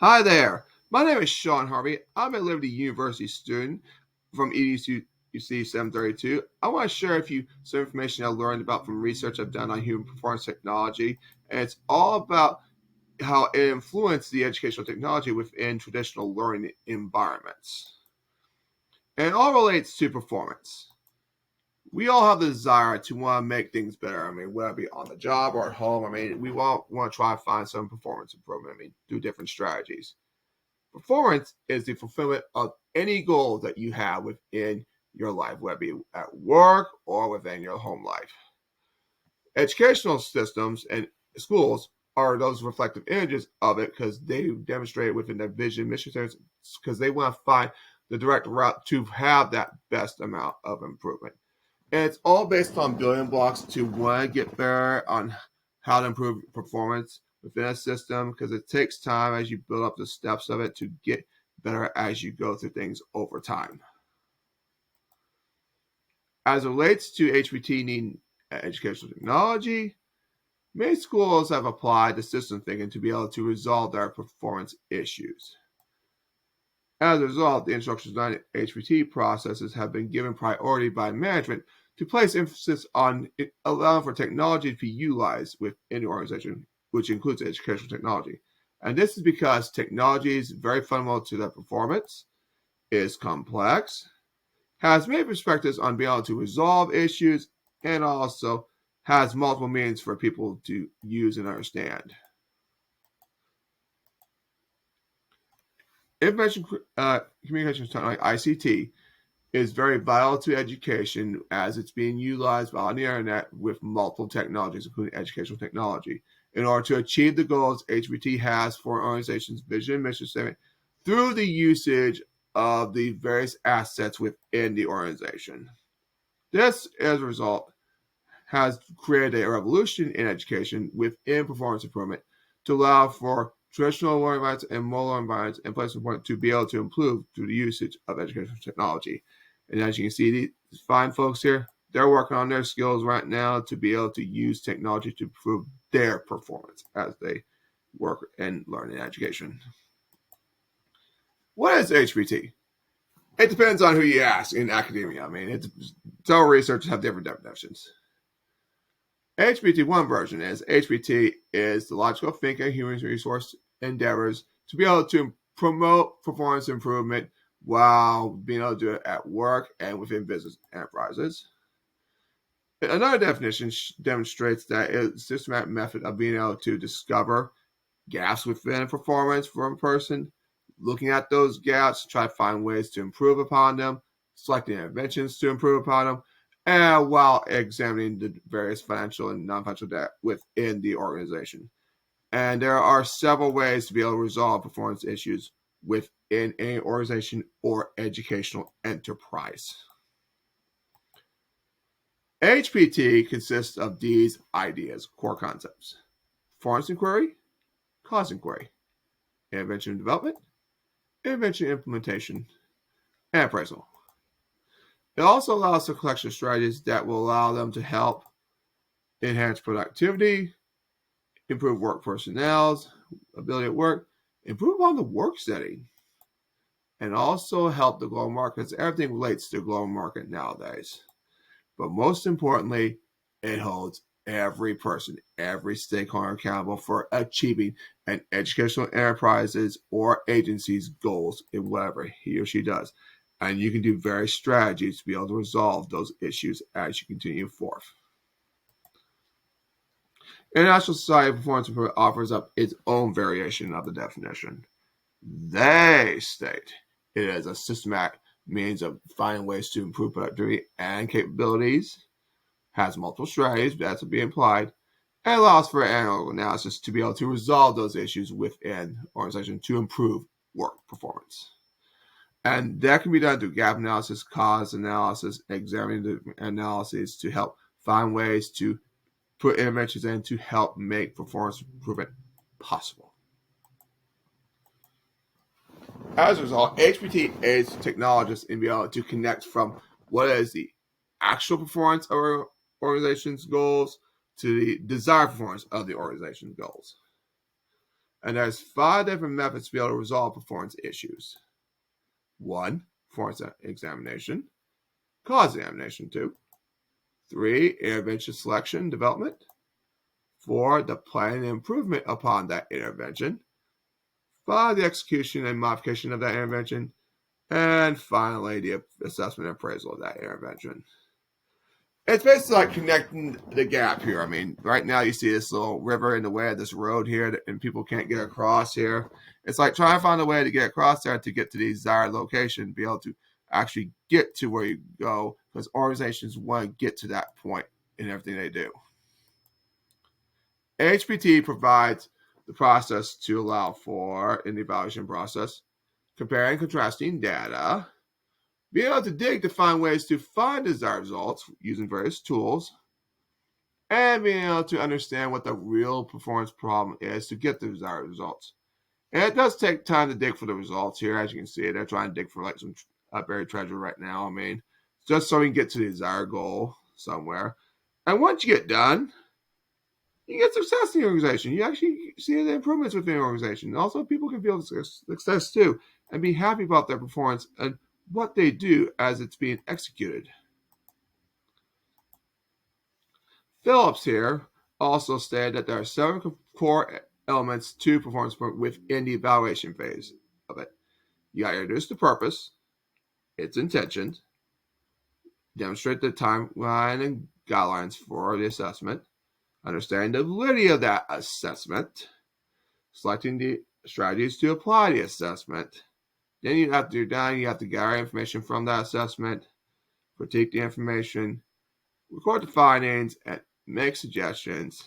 Hi there. My name is Sean Harvey. I'm a Liberty University student from EDUC 732. I want to share with you some information I learned about from research I've done on human performance technology, and it's all about how it influenced the educational technology within traditional learning environments. And it all relates to performance. We all have the desire to want to make things better. I mean, whether it be on the job or at home, I mean, we all want to try to find some performance improvement. I mean, through different strategies. Performance is the fulfillment of any goal that you have within your life, whether it be at work or within your home life. Educational systems and schools are those reflective images of it because they demonstrate it within their vision, mission statements, because they want to find the direct route to have that best amount of improvement. And it's all based on building blocks to want to get better on how to improve performance within a system because it takes time as you build up the steps of it to get better as you go through things over time. As it relates to HPT needing educational technology, many schools have applied the system thinking to be able to resolve their performance issues. As a result, the instructional design HPT processes have been given priority by management to place emphasis on allowing for technology to be utilized within the organization, which includes educational technology. And this is because technology is very fundamental to their performance, is complex, has many perspectives on being able to resolve issues, and also has multiple means for people to use and understand. Information communications technology, ICT, is very vital to education as it's being utilized on the internet with multiple technologies, including educational technology, in order to achieve the goals HPT has for an organization's vision and mission statement through the usage of the various assets within the organization. This, as a result, has created a revolution in education within performance improvement to allow for traditional learning environments and mobile environments and places to be able to improve through the usage of educational technology. And as you can see, these fine folks here, they're working on their skills right now to be able to use technology to improve their performance as they work and learn in education. What is HPT? It depends on who you ask in academia. I mean, several researchers have different definitions. HPT, one version is HPT is the logical thinking human resource endeavors to be able to promote performance improvement while being able to do it at work and within business enterprises. Another definition demonstrates that it's a systematic method of being able to discover gaps within performance from a person, looking at those gaps, try to find ways to improve upon them, selecting interventions to improve upon them, and while examining the various financial and non-financial debt within the organization. And there are several ways to be able to resolve performance issues within any organization or educational enterprise. HPT consists of these ideas, core concepts: performance inquiry, cause inquiry, intervention and development, intervention implementation, and appraisal. It also allows the collection of strategies that will allow them to help enhance productivity, improve work personnel's ability at work, improve on the work setting, and also help the global markets. Everything relates to the global market nowadays. But most importantly, it holds every person, every stakeholder accountable for achieving an educational enterprise's or agency's goals in whatever he or she does. And you can do various strategies to be able to resolve those issues as you continue forth. International Society of Performance Improvement offers up its own variation of the definition. They state it is a systematic means of finding ways to improve productivity and capabilities, has multiple strategies that's to be applied, and allows for analytical analysis to be able to resolve those issues within organization to improve work performance. And that can be done through gap analysis, cause analysis, examining the analyses to help find ways to put interventions in to help make performance improvement possible. As a result, HPT aids technologists in being able to connect from what is the actual performance of our organization's goals to the desired performance of the organization's goals. And there's 5 different methods to be able to resolve performance issues. 1, performance examination. Cause examination. 2, 3, intervention selection and development. 4, the planning and improvement upon that intervention. 5, the execution and modification of that intervention. And finally, the assessment and appraisal of that intervention. It's basically like connecting the gap here. I mean, right now you see this little river in the way of this road here, and people can't get across here. It's like trying to find a way to get across there to get to the desired location, be able to actually get to where you go, because organizations want to get to that point in everything they do. HPT provides the process to allow for, in the evaluation process, comparing and contrasting data, being able to dig to find ways to find desired results using various tools, and being able to understand what the real performance problem is to get the desired results. And it does take time to dig for the results here. As you can see, they're trying to dig for like some buried treasure right now. I mean, just so we can get to the desired goal somewhere. And once you get done, you get success in the organization. You actually see the improvements within the organization. Also, people can feel success too and be happy about their performance and what they do as it's being executed. Phillips here also stated that there are 7 core elements to performance within the evaluation phase of it. You got to introduce the purpose, its intentions, demonstrate the timeline and guidelines for the assessment, understand the validity of that assessment, selecting the strategies to apply the assessment. Then you have to gather information from that assessment, critique the information, record the findings, and make suggestions.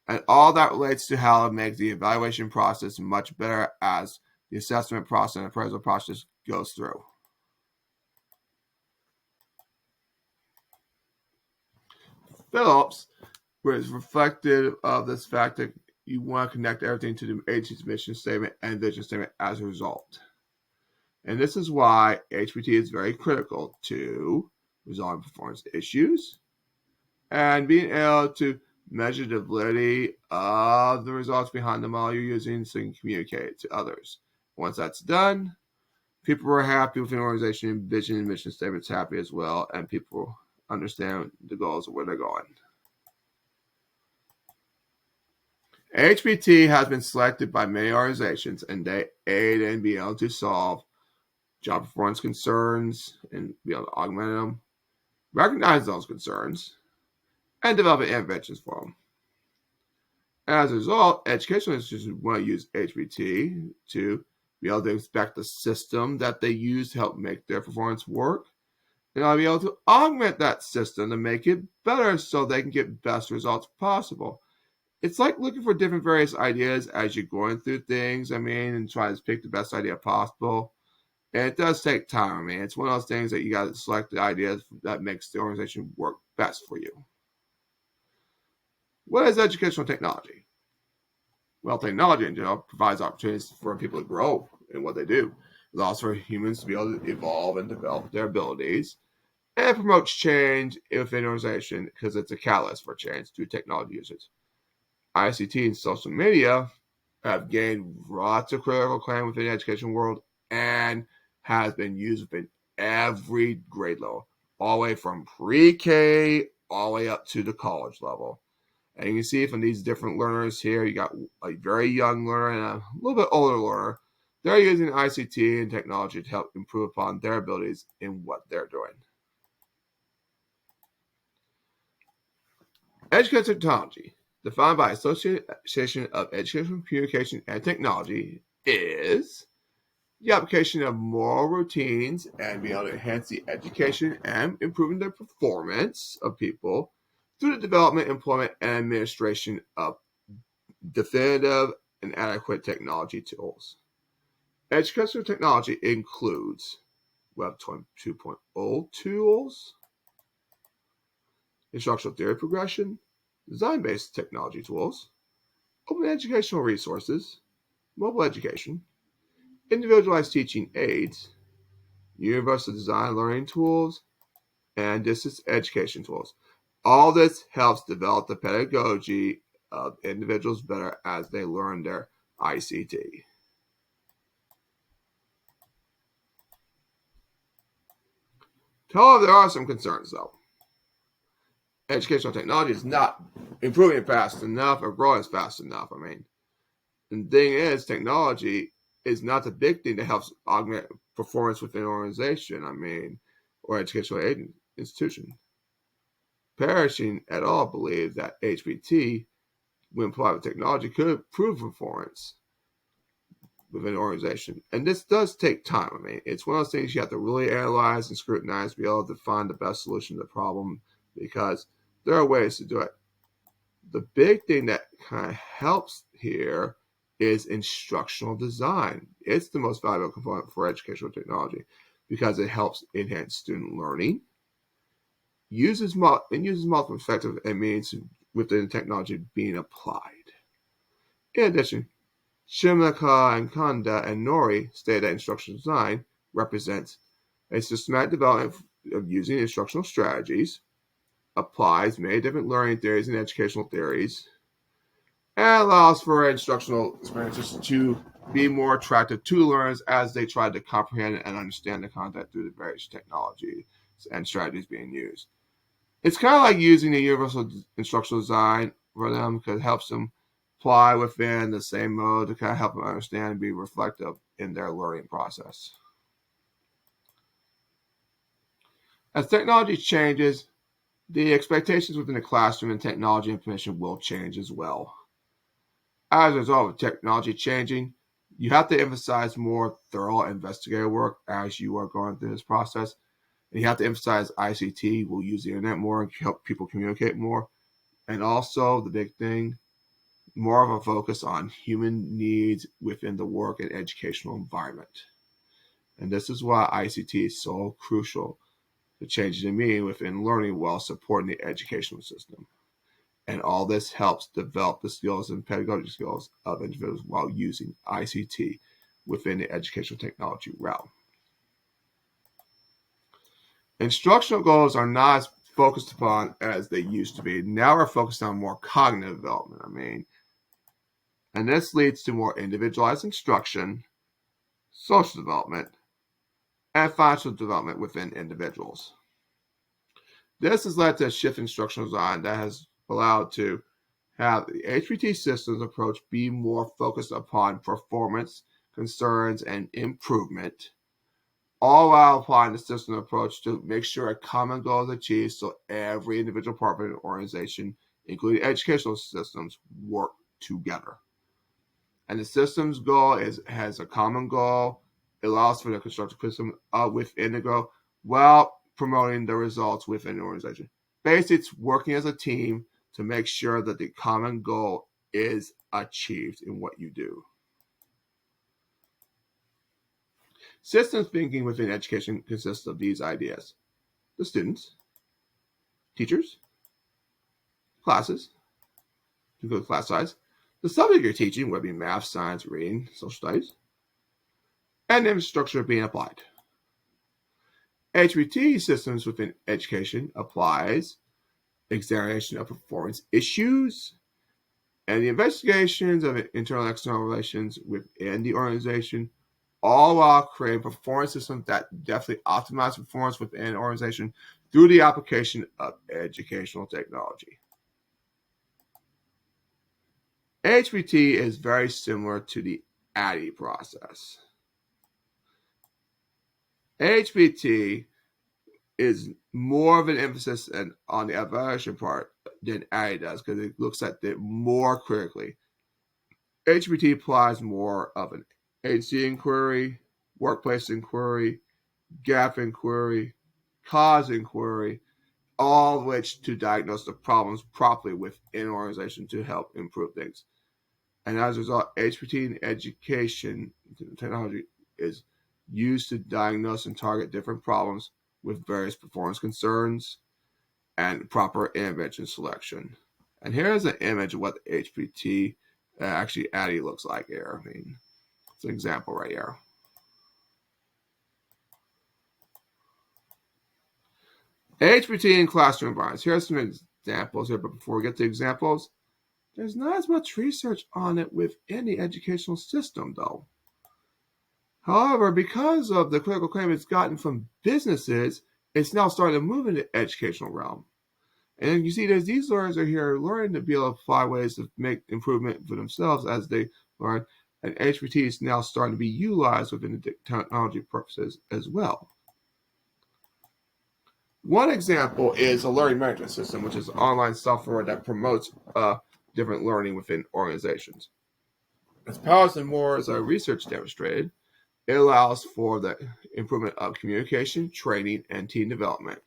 And all that relates to how to make the evaluation process much better as the assessment process and appraisal process goes through. Phillips was reflective of this fact that you want to connect everything to the agency's mission statement and vision statement as a result. And this is why HPT is very critical to resolving performance issues and being able to measure the validity of the results behind the model you're using so you can communicate it to others. Once that's done, people are happy with an organization, vision and mission statement's happy as well, and people understand the goals of where they're going. HPT has been selected by many organizations, and they aid in being able to solve job performance concerns and be able to augment them, recognize those concerns, and develop interventions for them. As a result, educational institutions want to use HPT to be able to inspect the system that they use to help make their performance work, and I'll be able to augment that system to make it better so they can get best results possible. It's like looking for different various ideas as you're going through things, and try to pick the best idea possible. And it does take time. It's one of those things that you got to select the ideas that makes the organization work best for you. What is educational technology? Well, technology in general provides opportunities for people to grow in what they do. It allows for humans to be able to evolve and develop their abilities, and promotes change within an organization because it's a catalyst for change through technology usage. ICT and social media have gained lots of critical acclaim within the education world and has been used within every grade level, all the way from pre-K all the way up to the college level. And you can see from these different learners here, you got a very young learner and a little bit older learner. They're using ICT and technology to help improve upon their abilities in what they're doing. Educational technology, defined by Association of Educational Communication and Technology, is the application of more routines and being able to enhance the education and improving the performance of people through the development, employment, and administration of definitive and adequate technology tools. Educational technology includes Web 2.0 tools, instructional theory progression, design-based technology tools, open educational resources, mobile education, individualized teaching aids, universal design learning tools, and distance education tools. All this helps develop the pedagogy of individuals better as they learn their ICT. However, there are some concerns though. Educational technology is not improving fast enough or growing fast enough. And the thing is, technology is not the big thing that helps augment performance within an organization, or educational institution. Perishing et al. Believe that HPT, when applied with technology, could improve performance within an organization. And this does take time. It's one of those things you have to really analyze and scrutinize to be able to find the best solution to the problem because there are ways to do it. The big thing that kind of helps here is instructional design. It's the most valuable component for educational technology because it helps enhance student learning, uses multiple effective means within the technology being applied. In addition, Shimaka and Kanda and Nori state that instructional design represents a systematic development of using instructional strategies, applies many different learning theories and educational theories, and allows for instructional experiences to be more attractive to learners as they try to comprehend and understand the content through the various technologies and strategies being used. It's kind of like using a universal instructional design for them because it helps them apply within the same mode to kind of help them understand and be reflective in their learning process. As technology changes, the expectations within the classroom and technology information will change as well. As a result of technology changing, you have to emphasize more thorough investigative work as you are going through this process. And you have to emphasize ICT will use the internet more and help people communicate more. And also, the big thing, more of a focus on human needs within the work and educational environment. And this is why ICT is so crucial to change the meaning within learning while supporting the educational system. And all this helps develop the skills and pedagogical skills of individuals while using ICT within the educational technology realm. Instructional goals are not as focused upon as they used to be. Now we're focused on more cognitive development. And this leads to more individualized instruction, social development, and financial development within individuals. This has led to a shift in instructional design that has allowed to have the HPT systems approach be more focused upon performance, concerns, and improvement, all while applying the system approach to make sure a common goal is achieved so every individual part of an organization, including educational systems, work together. And the system's goal has a common goal. It allows for the constructive criticism within the goal while promoting the results within the organization. Basically, it's working as a team to make sure that the common goal is achieved in what you do. Systems thinking within education consists of these ideas: the students, teachers, classes, including class size, the subject you're teaching, whether it be math, science, reading, social studies, and the infrastructure being applied. HPT systems within education applies examination of performance issues and the investigations of internal and external relations within the organization, all while creating performance systems that definitely optimize performance within an organization through the application of educational technology. HPT is very similar to the ADDIE process. HPT is more of an emphasis on the evaluation part than ADDIE does because it looks at it more critically. HPT applies more of an agency inquiry, workplace inquiry, gap inquiry, cause inquiry, all of which to diagnose the problems properly within an organization to help improve things. And as a result, HPT in education technology is used to diagnose and target different problems with various performance concerns and proper intervention selection. And here's an image of what the HPT actually ADDIE looks like here. It's an example right here. HPT in classroom environments. Here are some examples here, but before we get to examples, There's not as much research on it within the educational system, though. However, because of the critical acclaim it's gotten from businesses, it's now starting to move into the educational realm. And you see, there's these learners are here learning to be able to apply ways to make improvement for themselves as they learn. And HPT is now starting to be utilized within the technology purposes as well. One example is a learning management system, which is online software that promotes different learning within organizations. As powers and more as our research demonstrated, it allows for the improvement of communication, training, and team development.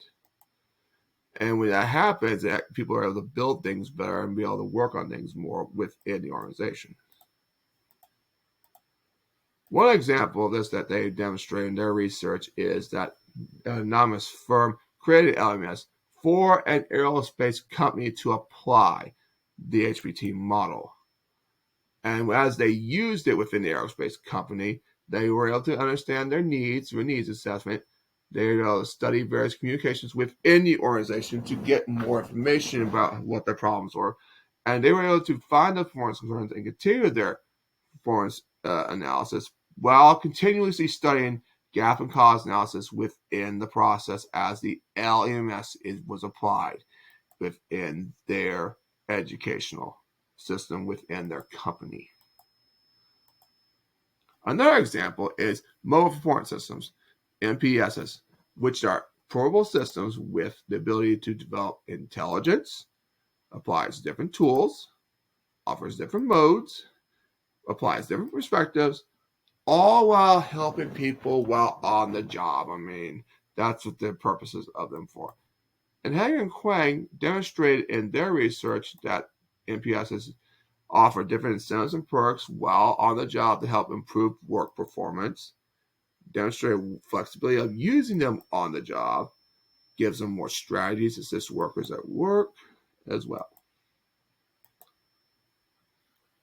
And when that happens, people are able to build things better and be able to work on things more within the organization. One example of this that they demonstrated in their research is that an anonymous firm created LMS for an aerospace company to apply the HPT model. And as they used it within the aerospace company, they were able to understand their needs through a needs assessment. They were able to study various communications within the organization to get more information about what their problems were. And they were able to find the performance concerns and continue their performance analysis while continuously studying gap and cause analysis within the process as the LMS was applied within their educational system within their company. Another example is mobile performance systems, MPSs, which are portable systems with the ability to develop intelligence, applies different tools, offers different modes, applies different perspectives, all while helping people while on the job. I mean, that's what the purposes of them for. And Hang and Kwang demonstrated in their research that MPSs offer different incentives and perks while on the job to help improve work performance, demonstrate flexibility of using them on the job, gives them more strategies to assist workers at work as well.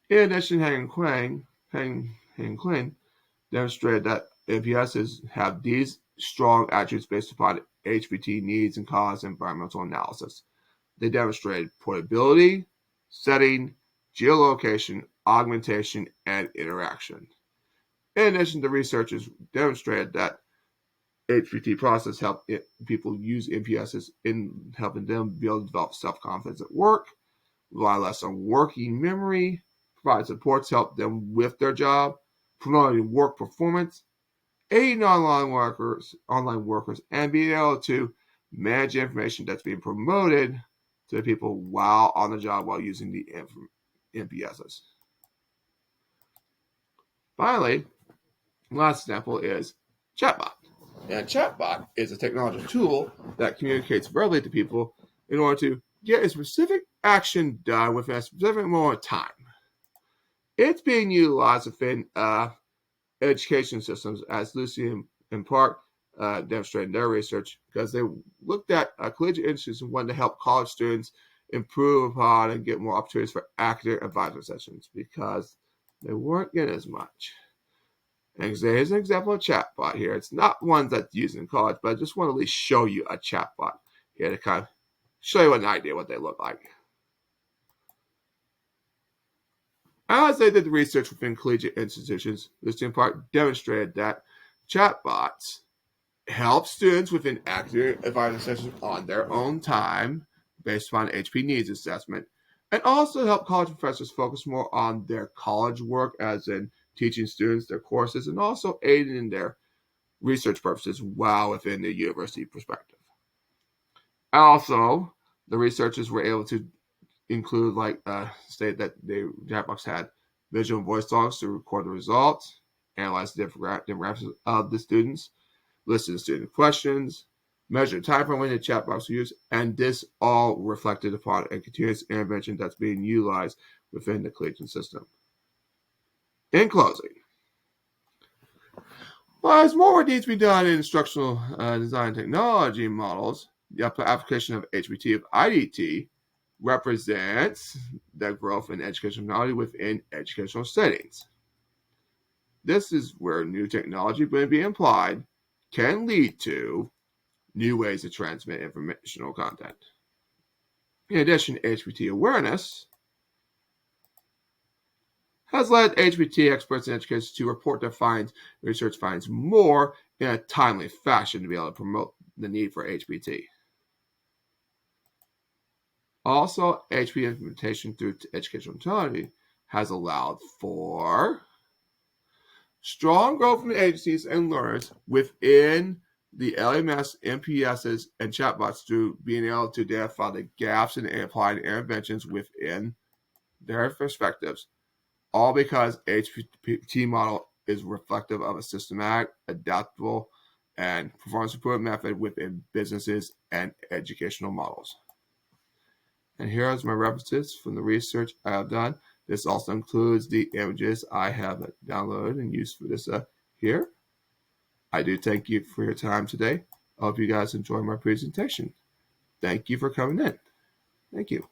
In addition, Hang and Kwang demonstrated that MPSs have these strong attributes based upon HPT needs and cause environmental analysis. They demonstrated portability, setting, geolocation, augmentation, and interaction. In addition, the researchers demonstrated that HPT process help people use MPSs in helping them be able to develop self-confidence at work, rely less on working memory, provide support to help them with their job, promoting work performance, aiding online workers, and being able to manage information that's being promoted to the people while on the job while using the MPSs. Finally, last example is chatbot. And chatbot is a technology tool that communicates verbally to people in order to get a specific action done within a specific moment of time. It's being utilized within education systems, as Lucy and Park demonstrated in their research, because they looked at collegiate institutions and wanted to help college students improve upon and get more opportunities for academic advisor sessions because they weren't getting as much. And here's an example of a chatbot here. It's not one that's used in college, but I just want to at least show you a chatbot here to kind of show you an idea what they look like. As they did the research within collegiate institutions, Lucy and Park demonstrated that chatbots help students within academic advisor sessions on their own time based upon HP needs assessment, and also help college professors focus more on their college work, as in teaching students their courses, and also aiding in their research purposes while within the university perspective. Also, the researchers were able to include, state that the chatbots had visual and voice logs to record the results, analyze the demographics of the students, listen to student questions, measure the time frame when the chatbots were used, and this all reflected upon a continuous intervention that's being utilized within the collegiate system. In closing, while there's more work needs to be done in instructional design technology models, the application of HPT of IDT represents the growth in educational technology within educational settings. This is where new technology when being applied can lead to new ways to transmit informational content. In addition to HPT awareness, has led HPT experts and educators to report their research finds more in a timely fashion to be able to promote the need for HPT. Also, HPT implementation through educational technology has allowed for strong growth in agencies and learners within the LMS, MPSs, and chatbots through being able to identify the gaps and apply interventions within their perspectives, all because HPT model is reflective of a systematic, adaptable, and performance improvement method within businesses and educational models. And here are my references from the research I have done. This also includes the images I have downloaded and used for this here. I do thank you for your time today. I hope you guys enjoy my presentation. Thank you for coming in. Thank you.